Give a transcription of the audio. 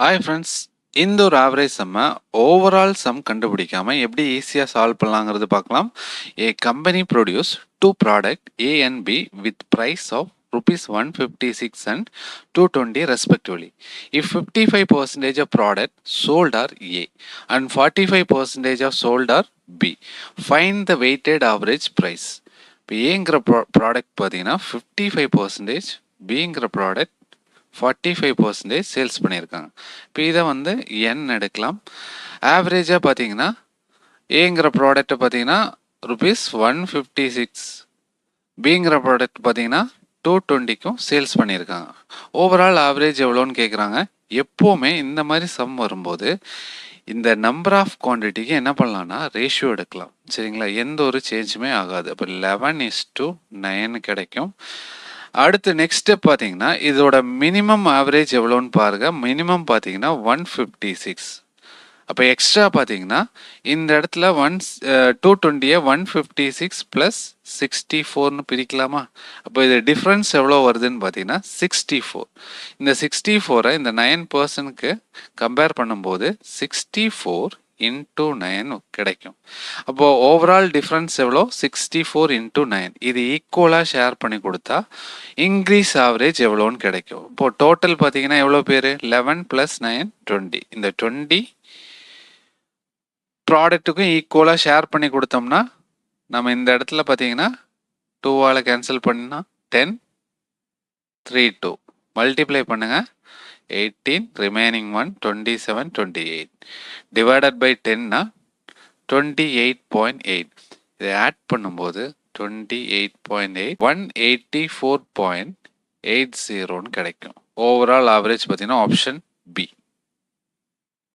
Hi friends, இந்த ஒரு average செம்ம ஓவரால் சம் கண்டுபிடிக்காம எப்படி ஈஸியாக சால்வ் பண்ணலாங்கிறது பார்க்கலாம். A company produce two product A and B with price of rupees 156 and 220 respectively. If 55% of product sold are A and 45% of sold are B, find the weighted average price. இப்போ ஏங்கிற product பார்த்தீங்கன்னா 55%, பிங்கிற product 45% sales பண்ணியிருக்காங்க. இப்போ இதை வந்து என் எடுக்கலாம். ஆவரேஜாக பார்த்தீங்கன்னா ஏங்கிற ப்ராடக்ட்டை பார்த்தீங்கன்னா ருபீஸ் 156, பிங்கிற ப்ராடக்ட் பார்த்தீங்கன்னா 220க்கும் சேல்ஸ் பண்ணியிருக்காங்க. ஓவரால் ஆவரேஜ் எவ்வளோன்னு கேட்குறாங்க. எப்போவுமே இந்த மாதிரி சம் வரும்போது இந்த நம்பர் ஆஃப் குவான்டிட்டிக்கு என்ன பண்ணலான்னா ரேஷியோ எடுக்கலாம். சரிங்களா, எந்த ஒரு சேஞ்சுமே ஆகாது. அப்போ 11:9 கிடைக்கும். அடுத்து நெக்ஸ்ட் ஸ்டெப் பார்த்தீங்கன்னா இதோட மினிமம் ஆவரேஜ் எவ்வளோன்னு பாருங்க. மினிமம் பார்த்தீங்கன்னா 156. அப்போ எக்ஸ்ட்ரா பார்த்தீங்கன்னா இந்த இடத்துல 220 156 + 64ன்னு பிரிக்கலாமா? அப்போ இது டிஃப்ரென்ஸ் எவ்வளோ வருதுன்னு பார்த்தீங்கன்னா 64. இந்த 64 இந்த 9%க்கு கம்பேர் பண்ணும்போது 64 × 9 கிடைக்கும். அப்போ ஓவரால் டிஃப்ரென்ஸ் எவ்வளோ? 64 × 9. இது ஈக்குவலாக ஷேர் பண்ணி கொடுத்தா இன்க்ரீஸ் ஆவரேஜ் எவ்வளோன்னு கிடைக்கும். இப்போ டோட்டல் பார்த்தீங்கன்னா எவ்வளோ பேர்? 11 + 9 20. இந்த 20 ப்ராடக்ட்டுக்கும் ஈக்குவலாக ஷேர் பண்ணி கொடுத்தோம்னா நம்ம இந்த இடத்துல பார்த்தீங்கன்னா 2ஆல் கேன்சல் பண்ணால் 10 3 2 மல்டிப்ளை பண்ணுங்க 18 ரிமைனிங் 1 27 28 டிவைடட் பை 10னா 28.8. இதை ஆட் பண்ணும்போது 28.8 184.80ன்னு கிடைக்கும். ஓவரால் ஆவரேஜ் பார்த்தீங்கன்னா ஆப்ஷன் பி.